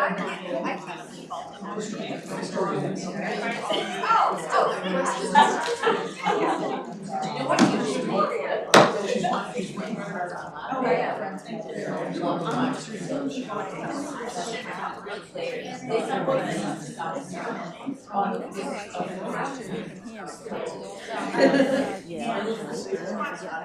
That's all right, as long as they can hear me. Yeah, let me forget my water.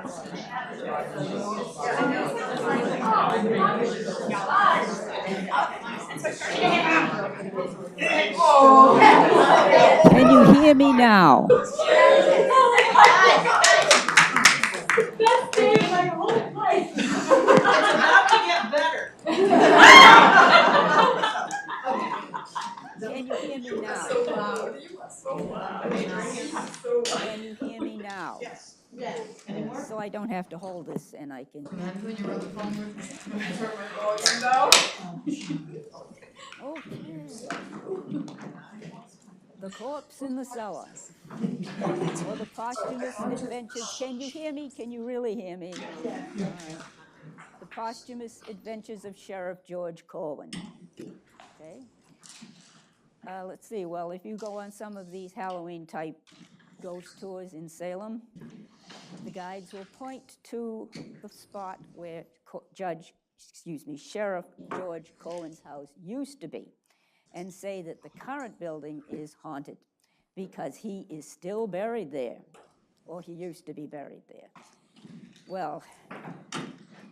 Can you hear me now? Best day of my whole life. It's about to get better. Can you hear me now? So loud. So loud. Can you hear me now? Yes. Yes. Anymore? So I don't have to hold this and I can. Imagine when you're on the phone with me. I'm gonna turn my volume down. Okay. The Corpse in the Cellar, or the Posthumous Adventures. Can you hear me? Can you really hear me? Yeah. All right. The Posthumous Adventures of Sheriff George Corwin. Okay. Let's see. Well, if you go on some of these Halloween-type ghost tours in Salem, the guides will point to the spot where Sheriff George Corwin's house used to be, and say that the current building is haunted because he is still buried there, or he used to be buried there. Well,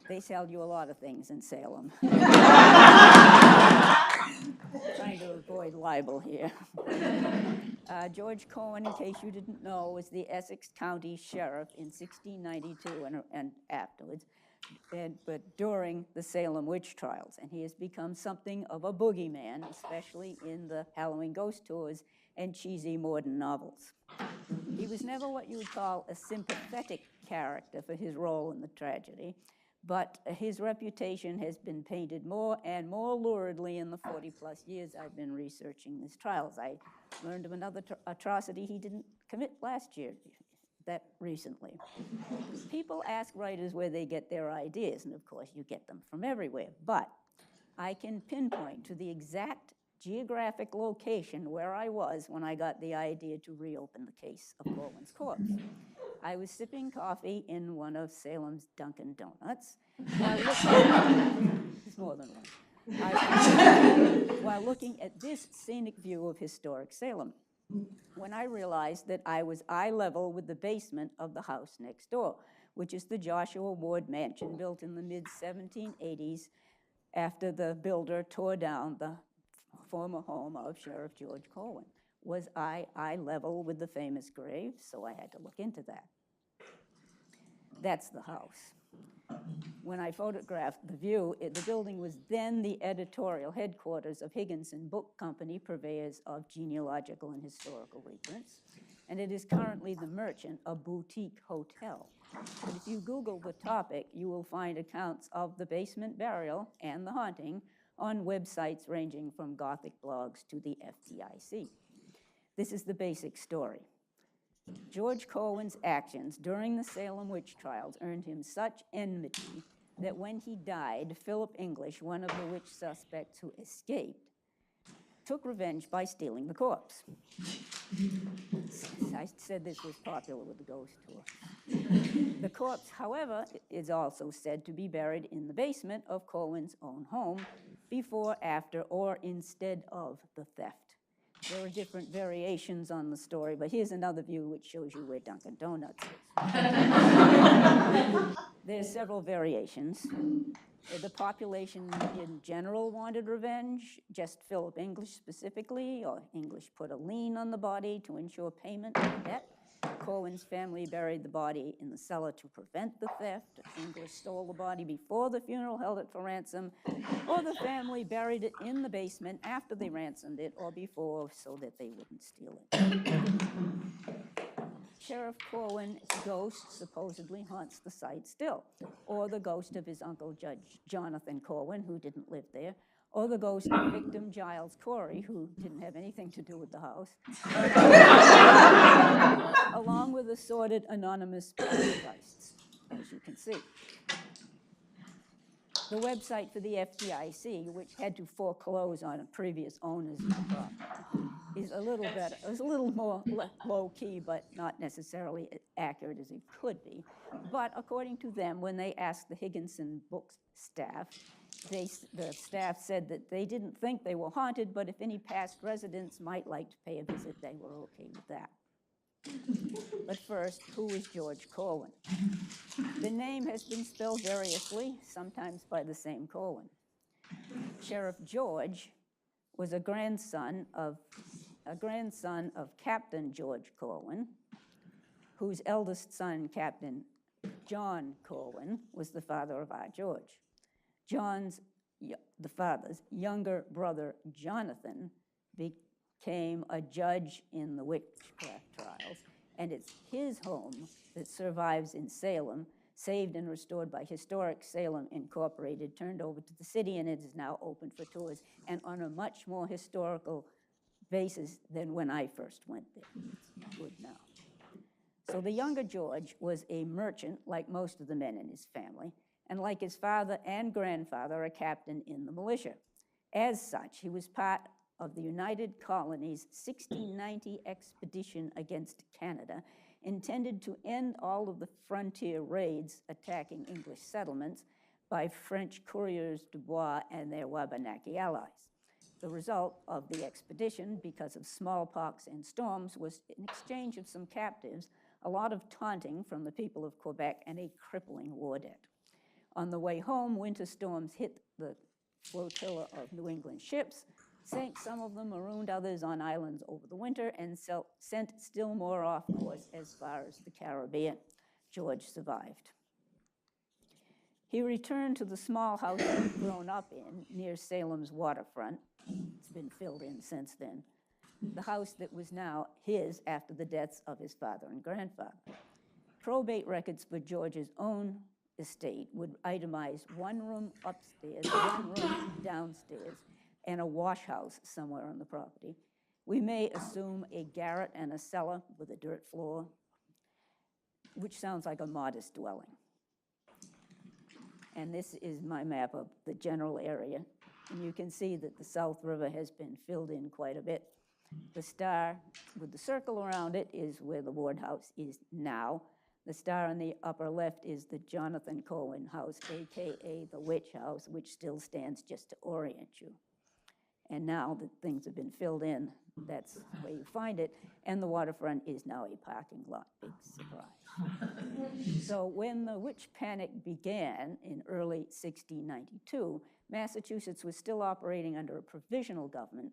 they sell you a lot of things in Salem. Trying to avoid libel here. George Corwin, in case you didn't know, was the Essex County Sheriff in 1692 and afterwards, but during the Salem Witch Trials. And he has become something of a boogeyman, especially in the Halloween ghost tours and cheesy modern novels. He was never what you would call a sympathetic character for his role in the tragedy, but his reputation has been painted more and more luridly in the 40-plus years I've been researching these trials. I learned of another atrocity he didn't commit last year, that recently. People ask writers where they get their ideas, and of course you get them from everywhere, but I can pinpoint to the exact geographic location where I was when I got the idea to reopen the case of Corwin's corpse. I was sipping coffee in one of Salem's Dunkin' Donuts. It's more than one. While looking at this scenic view of historic Salem, when I realized that I was eye level with the basement of the house next door, which is the Joshua Ward mansion built in the mid-1780s after the builder tore down the former home of Sheriff George Corwin. Was I eye level with the famous grave? So I had to look into that. That's the house. When I photographed the view, the building was then the editorial headquarters of Higginson Book Company, purveyors of genealogical and historical reprints. And it is currently the Merchant, a boutique hotel. But if you Google the topic, you will find accounts of the basement burial and the haunting on websites ranging from Gothic blogs to the FDIC. This is the basic story. George Corwin's actions during the Salem Witch Trials earned him such enmity that when he died, Philip English, one of the witch suspects who escaped, took revenge by stealing the corpse. I said this was popular with the ghost tour. The corpse, however, is also said to be buried in the basement of Corwin's own home before, after, or instead of the theft. There are different variations on the story, but here's another view which shows you where Dunkin' Donuts is. There's several variations. The population in general wanted revenge, just Philip English specifically, or English put a lien on the body to ensure payment of the debt. Corwin's family buried the body in the cellar to prevent the theft. English stole the body before the funeral, held it for ransom, or the family buried it in the basement after they ransomed it, or before, so that they wouldn't steal it. Sheriff Corwin's ghost supposedly haunts the site still, or the ghost of his uncle Judge Jonathan Corwin, who didn't live there, or the ghost of victim Giles Corey, who didn't have anything to do with the house, along with assorted anonymous poltergeists, as you can see. The website for the FDIC, which had to foreclose on previous owners of the property, is a little better. It's a little more low key, but not necessarily as accurate as it could be. But according to them, when they asked the Higginson Books staff, the staff said that they didn't think they were haunted, but if any past residents might like to pay a visit, they were okay with that. But first, who is George Corwin? The name has been spelled variously, sometimes by the same Corwin. Sheriff George was a grandson of Captain George Corwin, whose eldest son, Captain John Corwin, was the father of our George. The father's younger brother, Jonathan, became a judge in the witchcraft trials, and it's his home that survives in Salem, saved and restored by Historic Salem Incorporated, turned over to the city, and it is now open for tours, and on a much more historical basis than when I first went there. It's good now. So the younger George was a merchant, like most of the men in his family, and like his father and grandfather, a captain in the militia. As such, he was part of the United Colonies' 1690 expedition against Canada, intended to end all of the frontier raids attacking English settlements by French coureurs de bois and their Wabanaki allies. The result of the expedition, because of smallpox and storms, was an exchange of some captives, a lot of taunting from the people of Quebec, and a crippling war debt. On the way home, winter storms hit the flotilla of New England ships, sank some of them, marooned others on islands over the winter, and sent still more off course as far as the Caribbean. George survived. He returned to the small house he'd grown up in near Salem's waterfront. It's been filled in since then. The house that was now his after the deaths of his father and grandfather. Probate records for George's own estate would itemize one room upstairs, one room downstairs, and a wash house somewhere on the property. We may assume a garret and a cellar with a dirt floor, which sounds like a modest dwelling. And this is my map of the general area. And you can see that the South River has been filled in quite a bit. The star with the circle around it is where the ward house is now. The star in the upper left is the Jonathan Corwin house, AKA the Witch House, which still stands just to orient you. And now that things have been filled in, that's where you find it. And the waterfront is now a parking lot. Big surprise. So when the witch panic began in early 1692, Massachusetts was still operating under a provisional government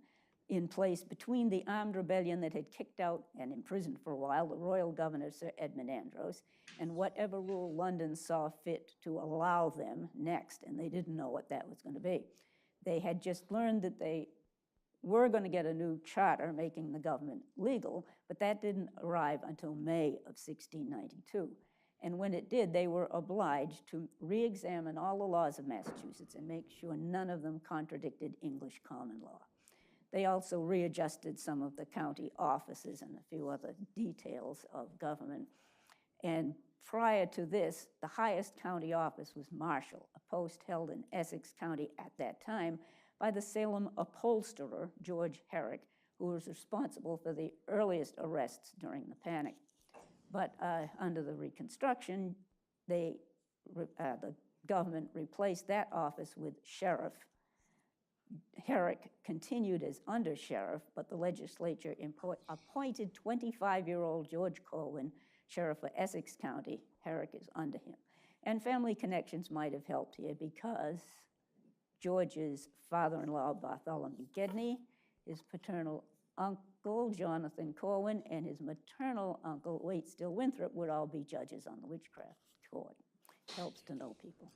in place between the armed rebellion that had kicked out and imprisoned for a while the royal governor, Sir Edmund Andros, and whatever rule London saw fit to allow them next, and they didn't know what that was going to be. They had just learned that they were going to get a new charter making the government legal, but that didn't arrive until May of 1692. And when it did, they were obliged to re-examine all the laws of Massachusetts and make sure none of them contradicted English common law. They also readjusted some of the county offices and a few other details of government. And prior to this, the highest county office was marshal, a post held in Essex County at that time by the Salem upholsterer, George Herrick, who was responsible for the earliest arrests during the panic. But under the Reconstruction, the government replaced that office with sheriff. Herrick continued as undersheriff, but the legislature appointed 25-year-old George Corwin sheriff of Essex County. Herrick is under him. And family connections might have helped here because George's father-in-law, Bartholomew Gedney, his paternal uncle, Jonathan Corwin, and his maternal uncle, Waitstill Winthrop, would all be judges on the witchcraft court. Helps to know people.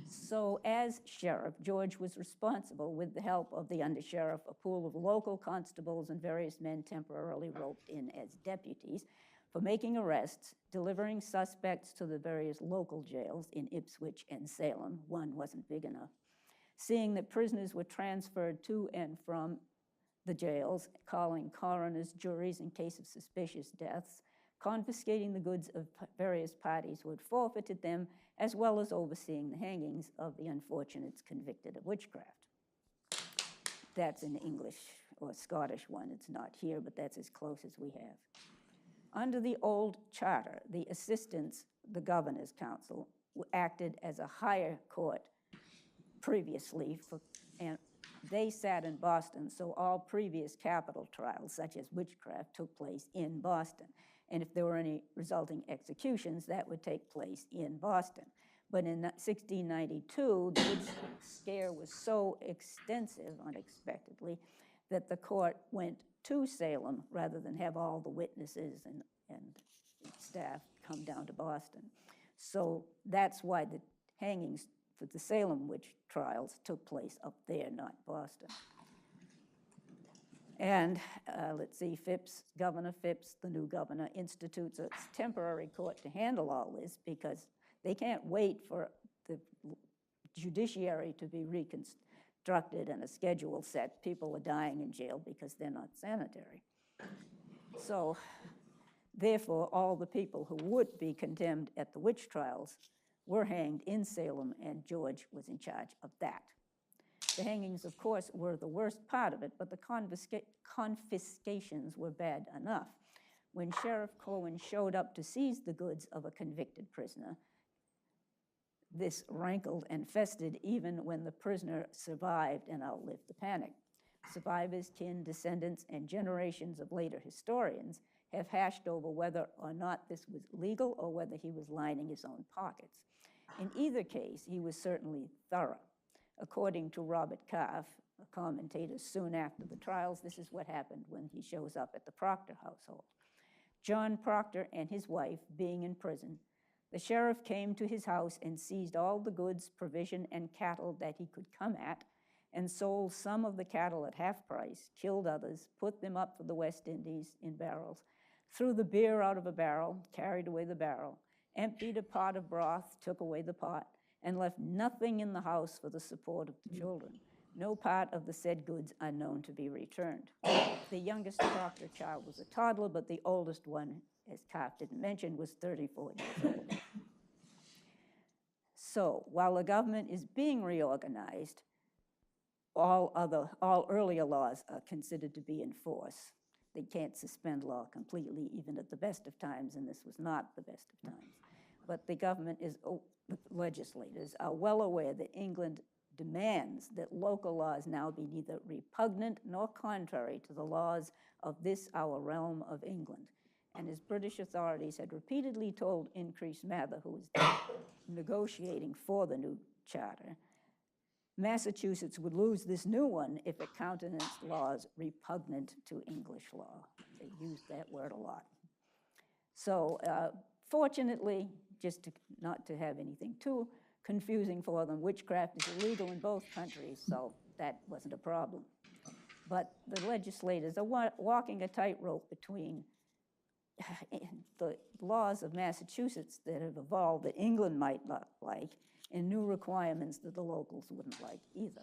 So as sheriff, George was responsible, with the help of the undersheriff, a pool of local constables and various men temporarily roped in as deputies, for making arrests, delivering suspects to the various local jails in Ipswich and Salem. One wasn't big enough. Seeing that prisoners were transferred to and from the jails, calling coroners, juries in case of suspicious deaths, confiscating the goods of various parties who had forfeited them, as well as overseeing the hangings of the unfortunates convicted of witchcraft. That's an English or Scottish one. It's not here, but that's as close as we have. Under the old charter, the assistants, the governor's council, acted as a higher court previously, and they sat in Boston, so all previous capital trials, such as witchcraft, took place in Boston. And if there were any resulting executions, that would take place in Boston. But in 1692, the witch scare was so extensive, unexpectedly, that the court went to Salem rather than have all the witnesses and staff come down to Boston. So that's why the hangings for the Salem Witch Trials took place up there, not Boston. And let's see, Governor Phipps, the new governor, institutes a temporary court to handle all this because they can't wait for the judiciary to be reconstructed and a schedule set. People are dying in jail because they're not sanitary. So therefore, all the people who would be condemned at the witch trials were hanged in Salem, and George was in charge of that. The hangings, of course, were the worst part of it, but the confiscations were bad enough. When Sheriff Corwin showed up to seize the goods of a convicted prisoner, this rankled and festered even when the prisoner survived and outlived the panic. Survivors, kin, descendants, and generations of later historians have hashed over whether or not this was legal or whether he was lining his own pockets. In either case, he was certainly thorough. According to Robert Calf, a commentator soon after the trials, this is what happened when he shows up at the Proctor household. John Proctor and his wife being in prison, the sheriff came to his house and seized all the goods, provision, and cattle that he could come at, and sold some of the cattle at half price, killed others, put them up for the West Indies in barrels, threw the beer out of a barrel, carried away the barrel, emptied a pot of broth, took away the pot, and left nothing in the house for the support of the children. No part of the said goods are known to be returned. The youngest Proctor child was a toddler, but the oldest one, as Calf didn't mention, was 34 years old. So while the government is being reorganized, all earlier laws are considered to be in force. They can't suspend law completely, even at the best of times, and this was not the best of times. But the government the legislators are well aware that England demands that local laws now be neither repugnant nor contrary to the laws of this our realm of England. And as British authorities had repeatedly told Increase Mather, who was negotiating for the new charter, Massachusetts would lose this new one if it countenanced laws repugnant to English law. They used that word a lot. So fortunately, just not to have anything too confusing for them, witchcraft is illegal in both countries, so that wasn't a problem. But the legislators are walking a tightrope between the laws of Massachusetts that have evolved that England might not like and new requirements that the locals wouldn't like either.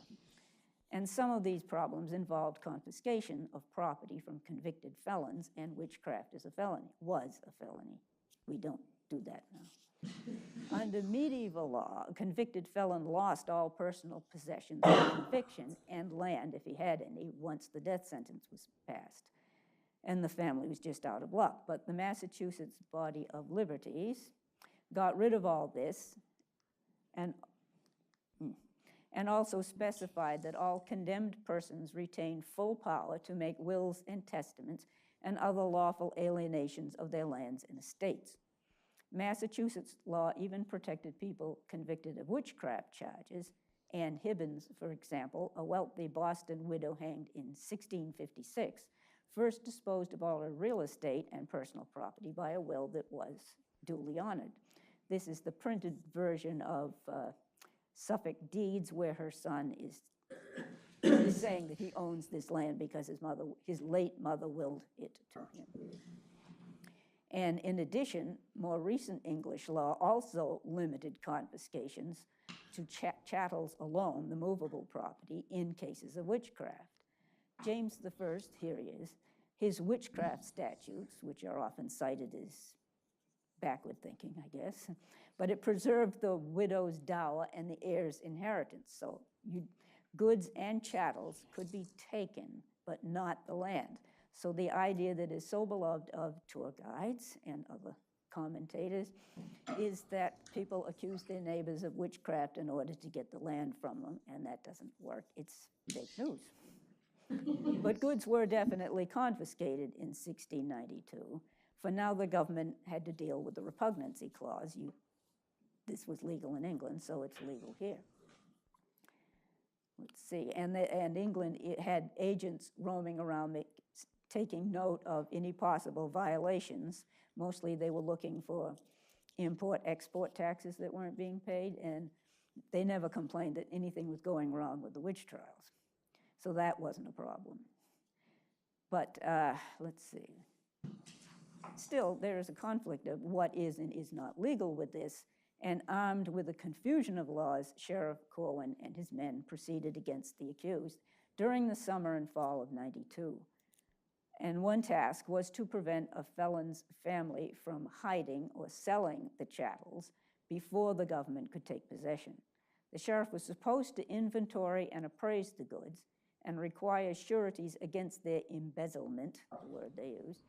And some of these problems involved confiscation of property from convicted felons, and witchcraft is a felony, was a felony. We don't do that now. Under medieval law, a convicted felon lost all personal possessions of conviction and land, if he had any, once the death sentence was passed. And the family was just out of luck. But the Massachusetts Body of Liberties got rid of all this and also specified that all condemned persons retain full power to make wills and testaments and other lawful alienations of their lands and estates. Massachusetts law even protected people convicted of witchcraft charges. Anne Hibbins, for example, a wealthy Boston widow hanged in 1656, first disposed of all her real estate and personal property by a will that was duly honored. This is the printed version of Suffolk deeds where her son is saying that he owns this land because his late mother willed it to him. And in addition, more recent English law also limited confiscations to chattels alone, the movable property, in cases of witchcraft. James I, here he is, His witchcraft statutes, which are often cited as backward thinking, I guess, but it preserved the widow's dower and the heir's inheritance. So goods and chattels could be taken, but not the land. So the idea that is so beloved of tour guides and other commentators is that people accuse their neighbors of witchcraft in order to get the land from them, and that doesn't work. It's fake news. But goods were definitely confiscated in 1692, for now the government had to deal with the repugnancy clause. This was legal in England, so it's legal here. Let's see, and England, it had agents roaming around taking note of any possible violations. Mostly they were looking for import-export taxes that weren't being paid, and they never complained that anything was going wrong with the witch trials. So that wasn't a problem. But let's see. Still, there is a conflict of what is and is not legal with this, and armed with a confusion of laws, Sheriff Corwin and his men proceeded against the accused during the summer and fall of '92. And one task was to prevent a felon's family from hiding or selling the chattels before the government could take possession. The sheriff was supposed to inventory and appraise the goods and require sureties against their embezzlement, the word they used.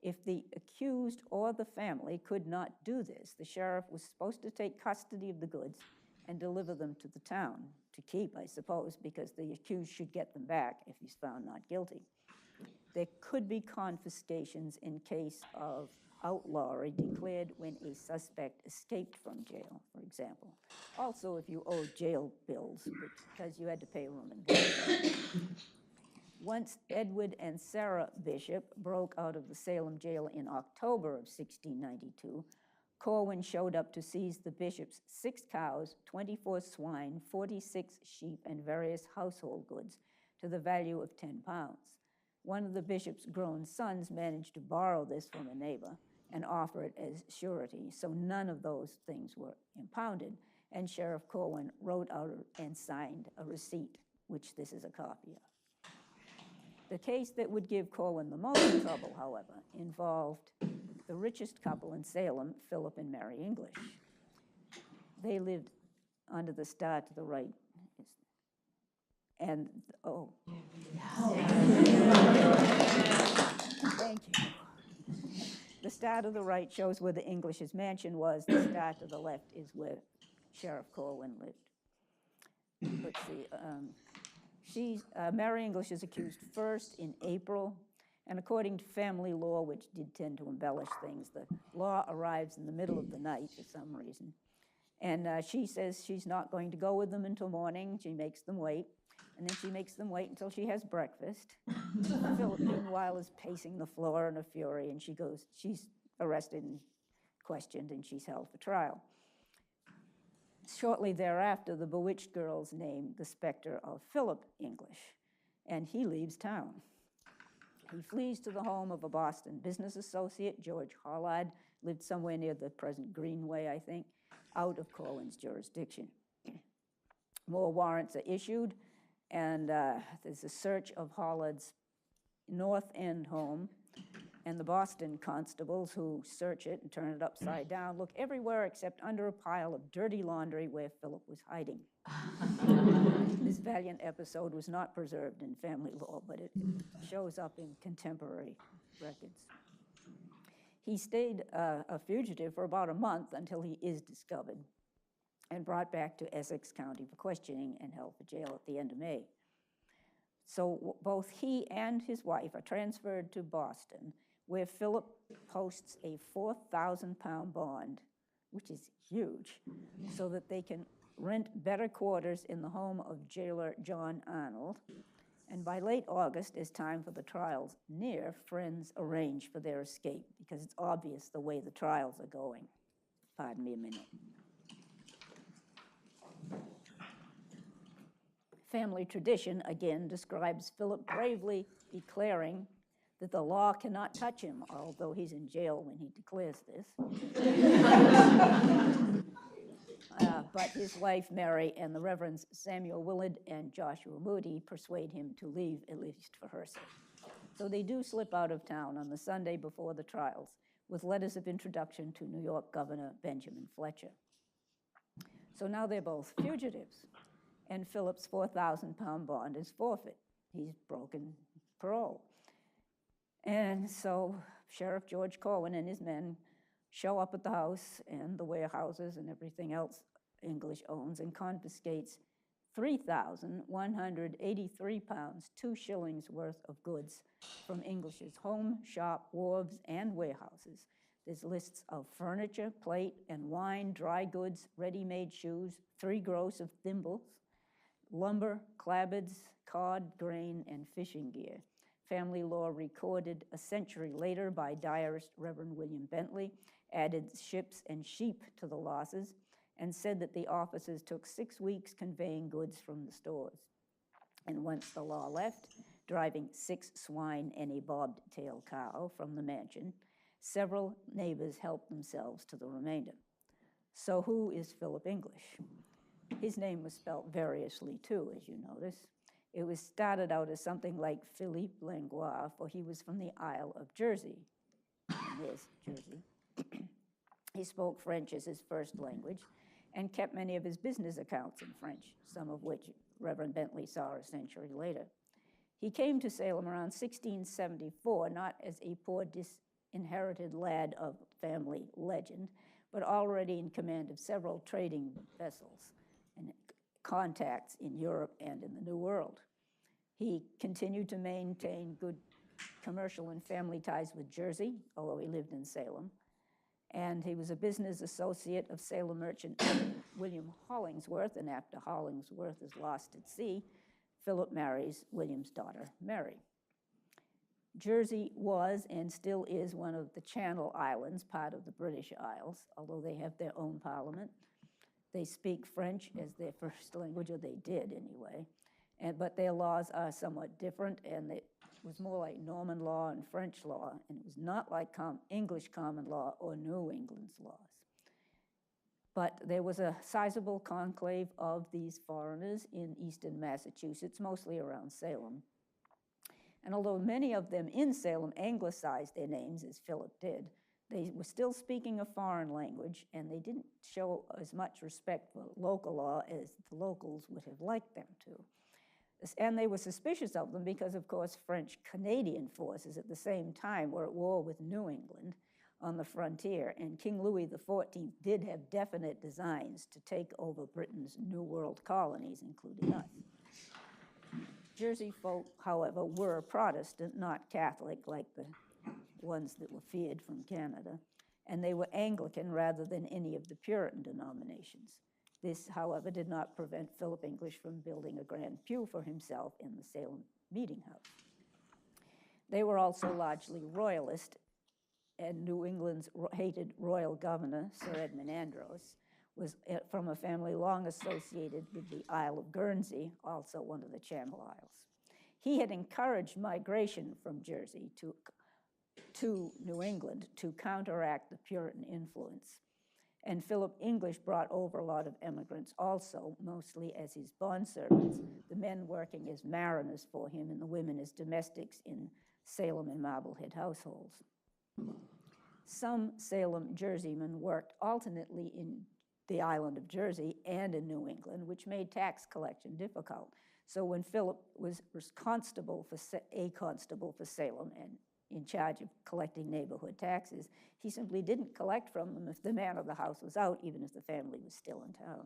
If the accused or the family could not do this, the sheriff was supposed to take custody of the goods and deliver them to the town, to keep, I suppose, because the accused should get them back if he's found not guilty. There could be confiscations in case of outlawry declared when a suspect escaped from jail, for example. Also, if you owed jail bills, because you had to pay room and board. Once Edward and Sarah Bishop broke out of the Salem jail in October of 1692, Corwin showed up to seize the bishop's 6 cows, 24 swine, 46 sheep, and various household goods to the value of 10 pounds. One of the bishop's grown sons managed to borrow this from a neighbor and offer it as surety, so none of those things were impounded, and Sheriff Corwin wrote out and signed a receipt, which this is a copy of. The case that would give Corwin the most trouble, however, involved the richest couple in Salem, Philip and Mary English. They lived under the star to the right. And, oh. Thank you. The star to the right shows where the English's mansion was. The star to the left is where Sheriff Corwin lived. Let's see. Mary English is accused first in April, and according to family law, which did tend to embellish things, the law arrives in the middle of the night for some reason. And she says she's not going to go with them until morning. She makes them wait, and then she makes them wait until she has breakfast. Philip, meanwhile, is pacing the floor in a fury, and she's arrested and questioned, and she's held for trial. Shortly thereafter, the bewitched girls name the specter of Philip English, and he leaves town. He flees to the home of a Boston business associate, George Hollard, lived somewhere near the present Greenway, I think, out of Corwin's jurisdiction. More warrants are issued, and there's a search of Hollard's North End home, and the Boston constables who search it and turn it upside down look everywhere except under a pile of dirty laundry where Philip was hiding. This valiant episode was not preserved in family law, but it shows up in contemporary records. He stayed a fugitive for about a month until he is discovered and brought back to Essex County for questioning and held for jail at the end of May. So both he and his wife are transferred to Boston, where Philip posts a 4,000-pound bond, which is huge, so that they can rent better quarters in the home of jailer John Arnold. And by late August, as time for the trials near, friends arrange for their escape because it's obvious the way the trials are going. Pardon me a minute. Family tradition, again, describes Philip bravely declaring that the law cannot touch him, although he's in jail when he declares this. But his wife, Mary, and the Reverends Samuel Willard and Joshua Moody persuade him to leave, at least for her sake. So they do slip out of town on the Sunday before the trials with letters of introduction to New York Governor Benjamin Fletcher. So now they're both fugitives, and Philip's 4,000-pound bond is forfeit. He's broken parole. And so Sheriff George Corwin and his men show up at the house and the warehouses and everything else English owns and confiscates 3,183 pounds, 2 shillings worth of goods from English's home, shop, wharves, and warehouses. There's lists of furniture, plate, and wine, dry goods, ready-made shoes, 3 gross of thimbles, lumber, clapboards, cod, grain, and fishing gear. Family law recorded a century later by diarist Reverend William Bentley added ships and sheep to the losses and said that the officers took 6 weeks conveying goods from the stores. And once the law left, driving 6 swine and a bobtail cow from the mansion, several neighbors helped themselves to the remainder. So who is Philip English? His name was spelled variously too, as you notice. It was started out as something like Philippe Langlois, for he was from the Isle of Jersey. And there's Jersey. He spoke French as his first language and kept many of his business accounts in French, some of which Reverend Bentley saw a century later. He came to Salem around 1674, not as a poor disinherited lad of family legend, but already in command of several trading vessels and contacts in Europe and in the New World. He continued to maintain good commercial and family ties with Jersey, although he lived in Salem. And he was a business associate of Salem merchant William Hollingsworth, and after Hollingsworth is lost at sea, Philip marries William's daughter, Mary. Jersey was and still is one of the Channel Islands, part of the British Isles, although they have their own parliament. They speak French as their first language, or they did anyway, but their laws are somewhat different, and it was more like Norman law and French law, and it was not like English common law or New England's laws. But there was a sizable conclave of these foreigners in eastern Massachusetts, mostly around Salem. And although many of them in Salem anglicized their names, as Philip did, they were still speaking a foreign language, and they didn't show as much respect for local law as the locals would have liked them to. And they were suspicious of them because, of course, French-Canadian forces at the same time were at war with New England on the frontier, and King Louis XIV did have definite designs to take over Britain's New World colonies, including us. Jersey folk, however, were Protestant, not Catholic, like the ones that were feared from Canada, and they were Anglican rather than any of the Puritan denominations. This, however, did not prevent Philip English from building a grand pew for himself in the Salem meeting house. They were also largely royalist, and New England's hated royal governor, Sir Edmund Andros, was from a family long associated with the Isle of Guernsey, also one of the Channel Isles. He had encouraged migration from Jersey to New England to counteract the Puritan influence. And Philip English brought over a lot of immigrants also, mostly as his bondservants, the men working as mariners for him and the women as domestics in Salem and Marblehead households. Some Salem Jerseymen worked alternately in the island of Jersey and in New England, which made tax collection difficult. So when Philip was a constable for Salem and in charge of collecting neighborhood taxes, he simply didn't collect from them if the man of the house was out, even if the family was still in town.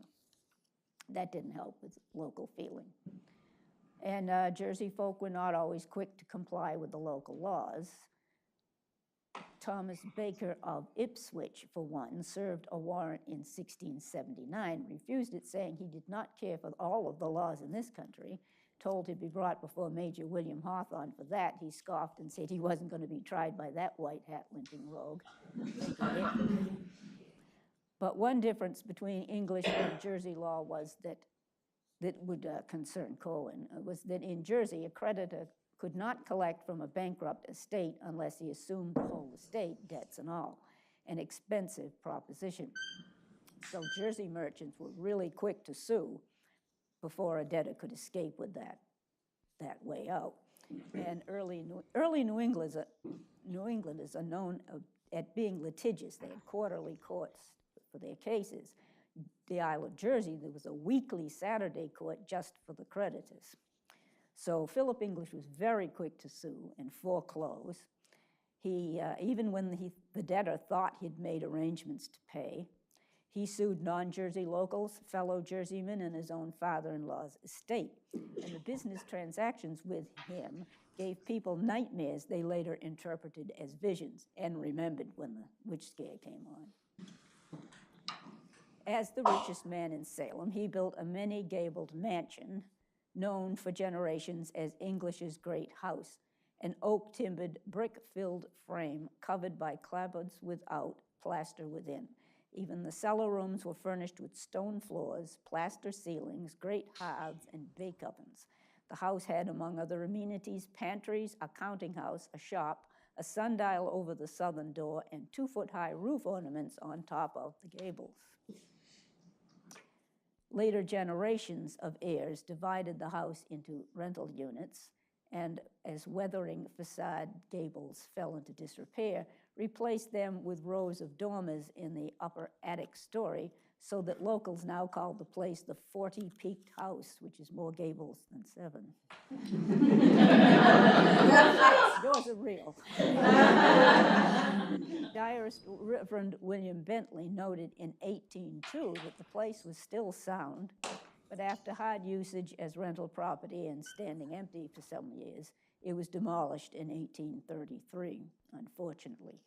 That didn't help with local feeling. And Jersey folk were not always quick to comply with the local laws. Thomas Baker of Ipswich, for one, served a warrant in 1679, refused it, saying he did not care for all of the laws in this country. Told to be brought before Major William Hawthorne for that, he scoffed and said he wasn't going to be tried by that white hat limping rogue. But one difference between English and Jersey law was that would concern Corwin, was that in Jersey, a creditor could not collect from a bankrupt estate unless he assumed the whole estate, debts and all, an expensive proposition. So Jersey merchants were really quick to sue before a debtor could escape with that way out. And early New Englanders are known at being litigious. They had quarterly courts for their cases. The Isle of Jersey, there was a weekly Saturday court just for the creditors. So Philip English was very quick to sue and foreclose. He, even when the debtor thought he'd made arrangements to pay, he sued non-Jersey locals, fellow Jerseymen, and his own father-in-law's estate. And the business transactions with him gave people nightmares they later interpreted as visions and remembered when the witch scare came on. As the richest man in Salem, he built a many-gabled mansion known for generations as English's Great House, an oak-timbered, brick-filled frame covered by clapboards without, plaster within. Even the cellar rooms were furnished with stone floors, plaster ceilings, great hearths, and bake ovens. The house had, among other amenities, pantries, a counting house, a shop, a sundial over the southern door, and 2-foot-high roof ornaments on top of the gables. Later generations of heirs divided the house into rental units, and as weathering facade gables fell into disrepair, replaced them with rows of dormers in the upper attic story, so that locals now call the place the 40-peaked house, which is more gables than 7. Those are real. Diarist Reverend William Bentley noted in 1802 that the place was still sound, but after hard usage as rental property and standing empty for some years, it was demolished in 1833, unfortunately.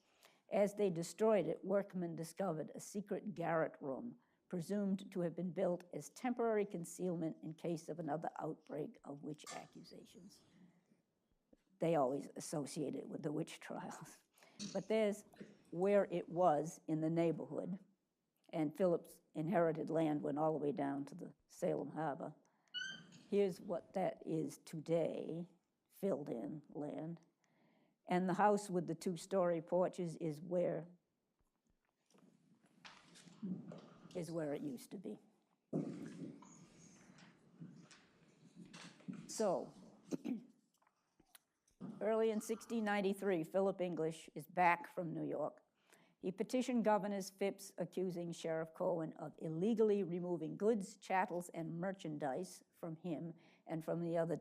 As they destroyed it, workmen discovered a secret garret room, presumed to have been built as temporary concealment in case of another outbreak of witch accusations. They always associate it with the witch trials. But there's where it was in the neighborhood, and Philip's inherited land went all the way down to the Salem Harbor. Here's what that is today, filled-in land. And the house with the 2-story porches is where it used to be. So, early in 1693, Philip English is back from New York. He petitioned Governor Phipps, accusing Sheriff Corwin of illegally removing goods, chattels, and merchandise from him and from the other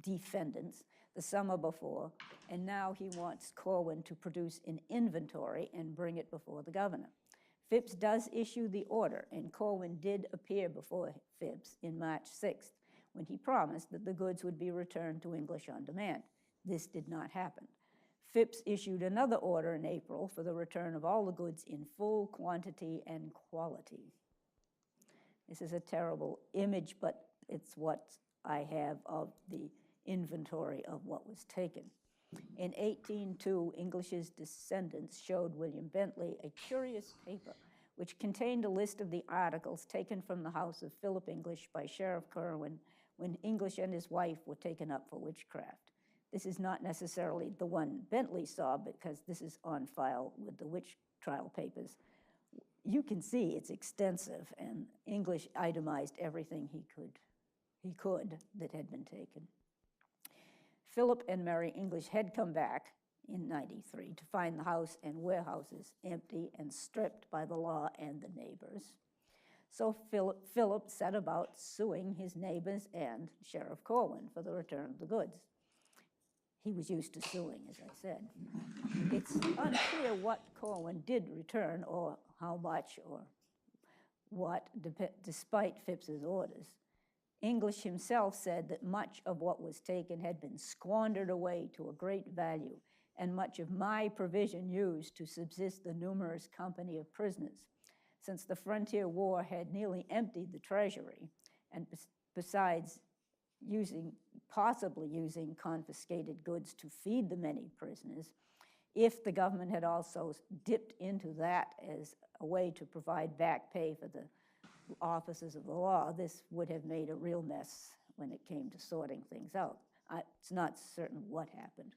defendants the summer before, and now he wants Corwin to produce an inventory and bring it before the governor. Phipps does issue the order, and Corwin did appear before Phipps in March 6th, when he promised that the goods would be returned to English on demand. This did not happen. Phipps issued another order in April for the return of all the goods in full quantity and quality. This is a terrible image, but it's what I have of the inventory of what was taken. In 1802, English's descendants showed William Bentley a curious paper which contained a list of the articles taken from the house of Philip English by Sheriff Corwin when English and his wife were taken up for witchcraft. This is not necessarily the one Bentley saw, because this is on file with the witch trial papers. You can see it's extensive, and English itemized everything he could that had been taken. Philip and Mary English had come back in 93 to find the house and warehouses empty and stripped by the law and the neighbors. So Philip set about suing his neighbors and Sheriff Corwin for the return of the goods. He was used to suing, as I said. It's unclear what Corwin did return, or how much, or what, despite Phipps's orders. English himself said that much of what was taken had been squandered away to a great value, and much of my provision used to subsist the numerous company of prisoners, since the frontier war had nearly emptied the treasury, and besides possibly using confiscated goods to feed the many prisoners, if the government had also dipped into that as a way to provide back pay for the officers of the law, this would have made a real mess when it came to sorting things out. It's not certain what happened.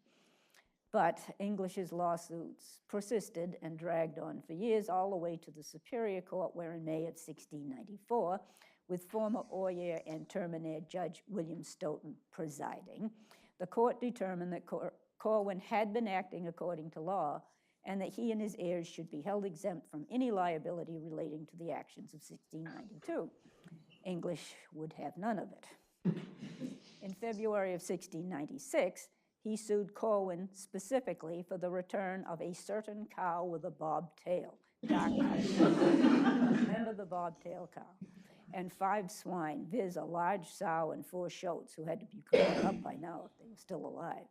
But English's lawsuits persisted and dragged on for years, all the way to the Superior Court, where in May of 1694, with former Oyer and Terminer Judge William Stoughton presiding, the court determined that Corwin had been acting according to law and that he and his heirs should be held exempt from any liability relating to the actions of 1692. English would have none of it. In February of 1696, he sued Corwin specifically for the return of a certain cow with a bobtail, dark cow. Remember the bobtail cow? And 5 swine, viz. A large sow and 4 shoats, who had to be grown up by now if they were still alive,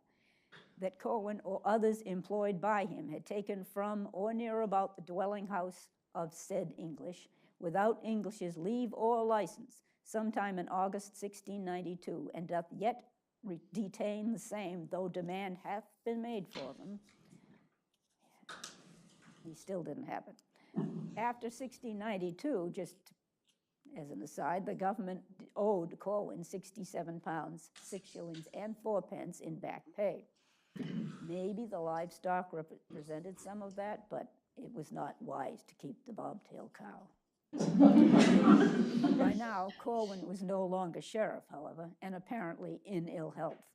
that Corwin or others employed by him had taken from or near about the dwelling house of said English, without English's leave or license, sometime in August 1692, and doth yet detain the same, though demand hath been made for them. He still didn't have it. After 1692, just as an aside, the government owed Corwin 67 pounds, 6 shillings, and 4 pence in back pay. Maybe the livestock represented some of that, but it was not wise to keep the bobtail cow. By now, Corwin was no longer sheriff, however, and apparently in ill health.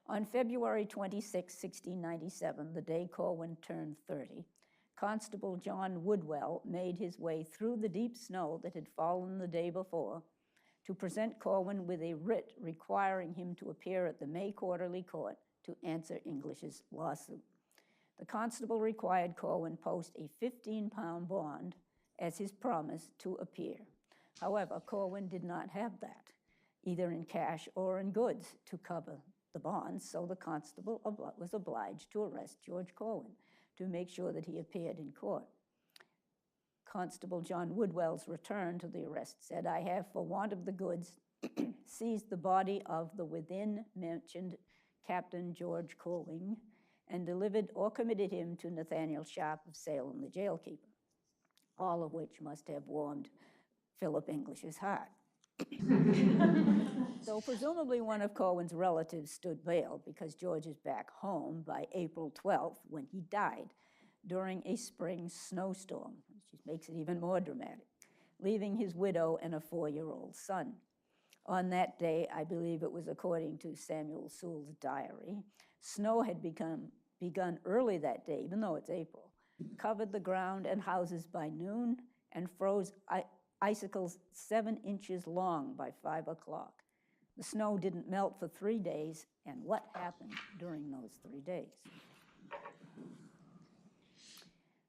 On February 26, 1697, the day Corwin turned 30, Constable John Woodwell made his way through the deep snow that had fallen the day before to present Corwin with a writ requiring him to appear at the May Quarterly Court to answer English's lawsuit. The constable required Corwin post a 15-pound bond as his promise to appear. However, Corwin did not have that, either in cash or in goods, to cover the bonds, so the constable was obliged to arrest George Corwin to make sure that he appeared in court. Constable John Woodwell's return to the arrest said, "I have, for want of the goods, seized the body of the within-mentioned Captain George Corwin and delivered or committed him to Nathaniel Sharp of Salem, the jailkeeper," all of which must have warmed Philip English's heart. So presumably one of Corwin's relatives stood bail because George is back home by April 12th, when he died during a spring snowstorm, which makes it even more dramatic, leaving his widow and a 4-year-old son. On that day, I believe it was according to Samuel Sewell's diary, snow had begun early that day, even though it's April, covered the ground and houses by noon, and froze icicles 7 inches long by 5 o'clock. The snow didn't melt for 3 days, and what happened during those 3 days?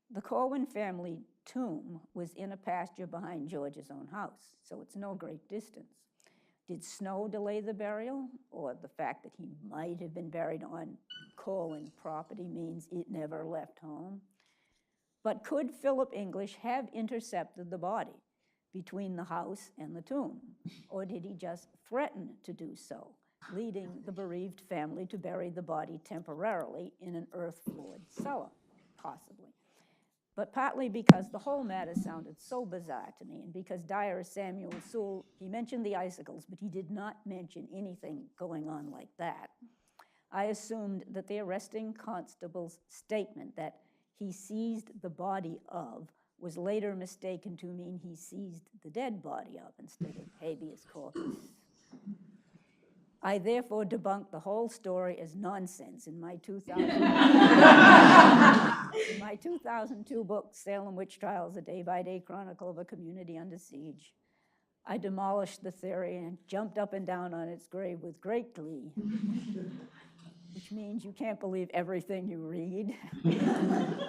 The Corwin family tomb was in a pasture behind George's own house, so it's no great distance. Did snow delay the burial, or the fact that he might have been buried on Corwin property means it never left home? But could Philip English have intercepted the body between the house and the tomb, or did he just threaten to do so, leading the bereaved family to bury the body temporarily in an earth-floored cellar, possibly? But partly because the whole matter sounded so bizarre to me, and because diarist Samuel Sewell, he mentioned the icicles, but he did not mention anything going on like that, I assumed that the arresting constable's statement that he seized the body of was later mistaken to mean he seized the dead body of instead of habeas corpus. I therefore debunked the whole story as nonsense in my 2002 book, Salem Witch Trials, a Day-by-Day Chronicle of a Community Under Siege. I demolished the theory and jumped up and down on its grave with great glee, which means you can't believe everything you read.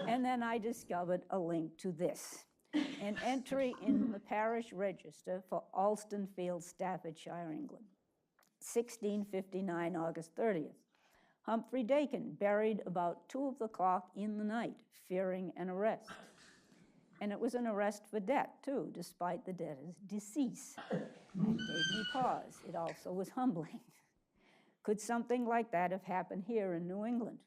And then I discovered a link to this, an entry in the parish register for Alstonfield, Staffordshire, England. 1659, August 30th. Humphrey Dakin buried about 2 o'clock in the night, fearing an arrest. And it was an arrest for debt, too, despite the debtor's decease. That gave me pause. It also was humbling. Could something like that have happened here in New England?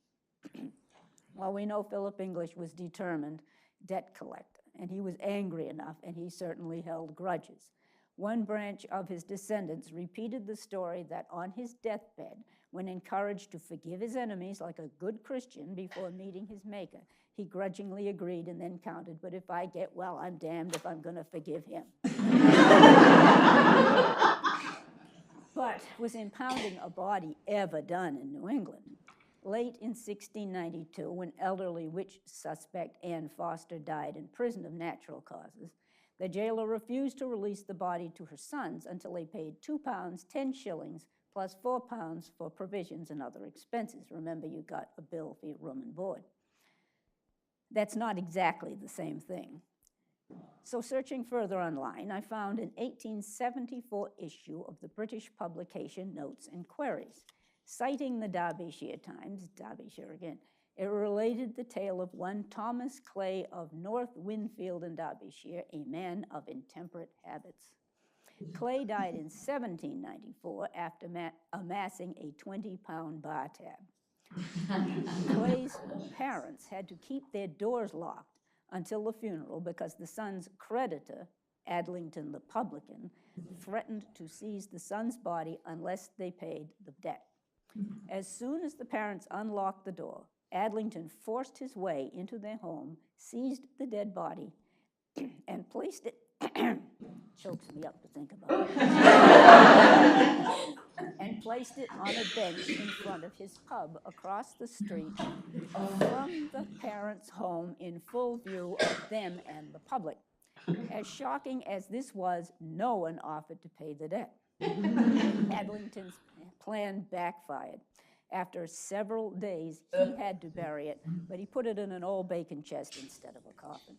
Well, we know Philip English was determined debt collector, and he was angry enough, and he certainly held grudges. One branch of his descendants repeated the story that on his deathbed, when encouraged to forgive his enemies like a good Christian before meeting his maker, he grudgingly agreed and then counted, but if I get well, I'm damned if I'm going to forgive him. But was impounding a body ever done in New England? Late in 1692, when elderly witch suspect Anne Foster died in prison of natural causes, the jailer refused to release the body to her sons until they paid £2, 10 shillings, plus £4 for provisions and other expenses. Remember, you got a bill for your room and board. That's not exactly the same thing. So searching further online, I found an 1874 issue of the British publication Notes and Queries. Citing the Derbyshire Times, Derbyshire again, it related the tale of one Thomas Clay of North Winfield in Derbyshire, a man of intemperate habits. Clay died in 1794 after amassing a 20-pound bar tab. Clay's parents had to keep their doors locked until the funeral because the son's creditor, Adlington the publican, threatened to seize the son's body unless they paid the debt. As soon as the parents unlocked the door, Adlington forced his way into their home, seized the dead body, and placed it, chokes me up to think about it, and placed it on a bench in front of his pub across the street from the parents' home in full view of them and the public. As shocking as this was, no one offered to pay the debt. Adlington's plan backfired. After several days, he had to bury it, but he put it in an old bacon chest instead of a coffin.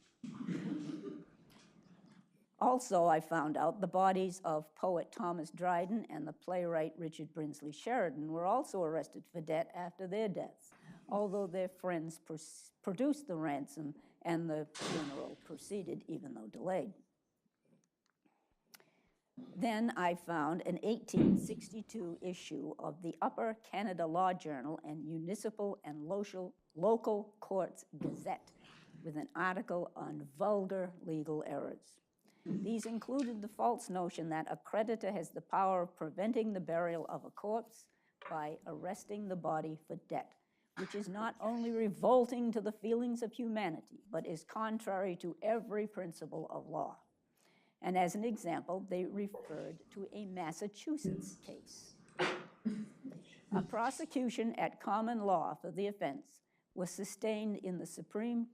Also, I found out the bodies of poet Thomas Dryden and the playwright Richard Brinsley Sheridan were also arrested for debt after their deaths, although their friends produced the ransom and the funeral proceeded, even though delayed. Then I found an 1862 issue of the Upper Canada Law Journal and Municipal and Local Courts Gazette with an article on vulgar legal errors. These included the false notion that a creditor has the power of preventing the burial of a corpse by arresting the body for debt, which is not only revolting to the feelings of humanity, but is contrary to every principle of law. And as an example, they referred to a Massachusetts case. A prosecution at common law for the offense was sustained in the Supreme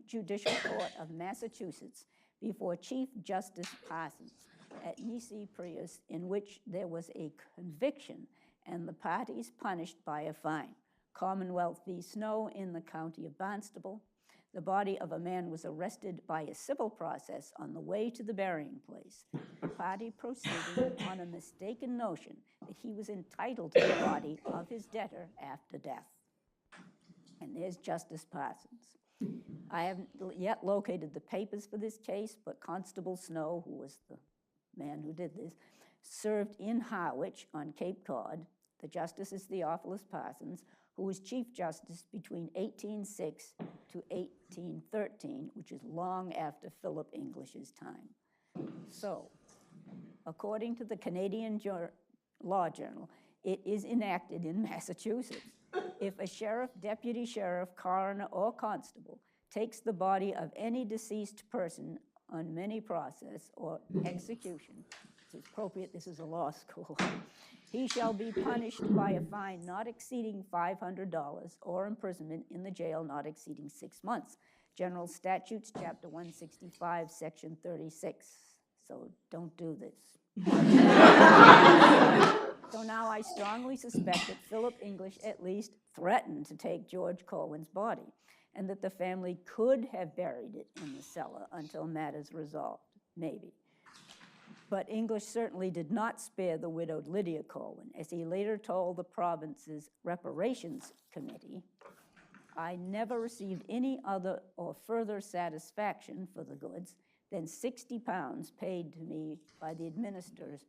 Judicial Court of Massachusetts before Chief Justice Parsons at Nisi Prius, in which there was a conviction and the parties punished by a fine. Commonwealth v. Snow in the county of Barnstable. The body of a man was arrested by a civil process on the way to the burying place. The party proceeding on a mistaken notion that he was entitled to the body of his debtor after death. And there's Justice Parsons. I haven't yet located the papers for this case, but Constable Snow, who was the man who did this, served in Harwich on Cape Cod. The justice is Theophilus Parsons, who was Chief Justice between 1806 to 1813, which is long after Philip English's time. So, according to the Canadian Law Journal, it is enacted in Massachusetts. If a sheriff, deputy sheriff, coroner, or constable takes the body of any deceased person on any process or execution, it's appropriate, this is a law school, he shall be punished by a fine not exceeding $500 or imprisonment in the jail not exceeding 6 months. General Statutes, Chapter 165, Section 36. So don't do this. So now I strongly suspect that Philip English at least threatened to take George Corwin's body, and that the family could have buried it in the cellar until matters resolved, maybe. But English certainly did not spare the widowed Lydia Corwin, as he later told the province's reparations committee, "I never received any other or further satisfaction for the goods than £60 paid to me by the administrators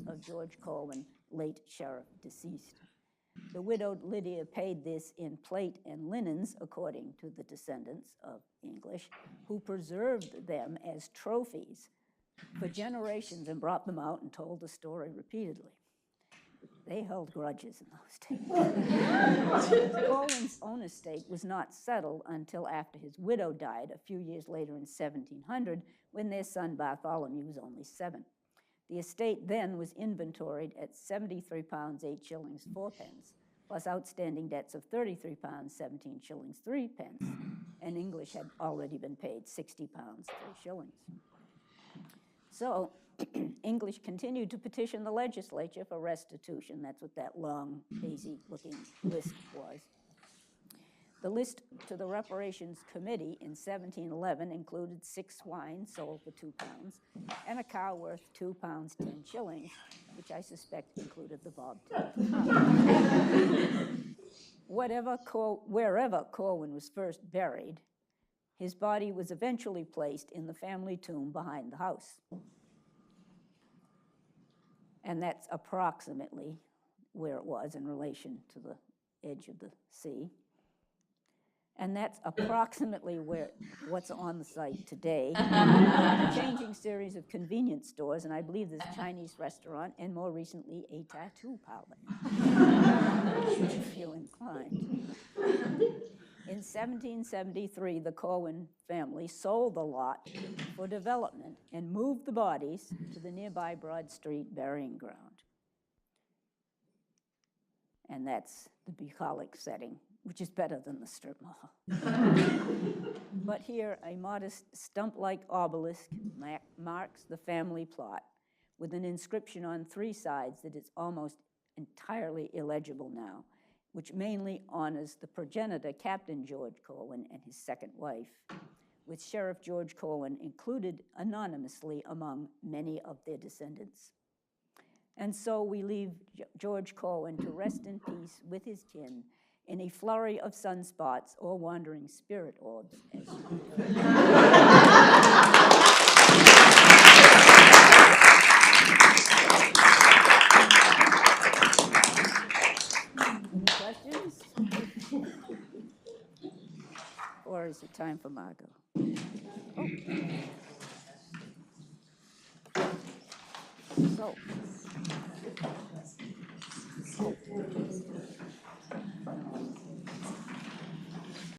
of George Corwin, late sheriff, deceased." The widowed Lydia paid this in plate and linens, according to the descendants of English, who preserved them as trophies for generations and brought them out and told the story repeatedly. They held grudges in those days. Corwin's own estate was not settled until after his widow died a few years later in 1700, when their son Bartholomew was only 7. The estate then was inventoried at 73 pounds 8 shillings 4 pence, plus outstanding debts of 33 pounds 17 shillings 3 pence, and English had already been paid 60 pounds 3 shillings. So English continued to petition the legislature for restitution. That's what that long, hazy-looking list was. The list to the Reparations Committee in 1711 included 6 swine sold for 2 pounds and a cow worth 2 pounds 10 shillings, which I suspect included the bobtail. Wherever Corwin was first buried, his body was eventually placed in the family tomb behind the house. And that's approximately where it was in relation to the edge of the sea. And that's approximately what's on the site today. A changing series of convenience stores, and I believe there's a Chinese restaurant, and more recently, a tattoo parlor, if you're inclined. In 1773, the Corwin family sold the lot for development and moved the bodies to the nearby Broad Street burying ground. And that's the bucolic setting, which is better than the strip mall. But here, a modest stump-like obelisk marks the family plot with an inscription on 3 sides that is almost entirely illegible now, which mainly honors the progenitor, Captain George Corwin, and his second wife, with Sheriff George Corwin included anonymously among many of their descendants. And so we leave George Corwin to rest in peace with his kin in a flurry of sunspots or wandering spirit orbs, as you Any questions? Or is it time for Margot? Oh. So.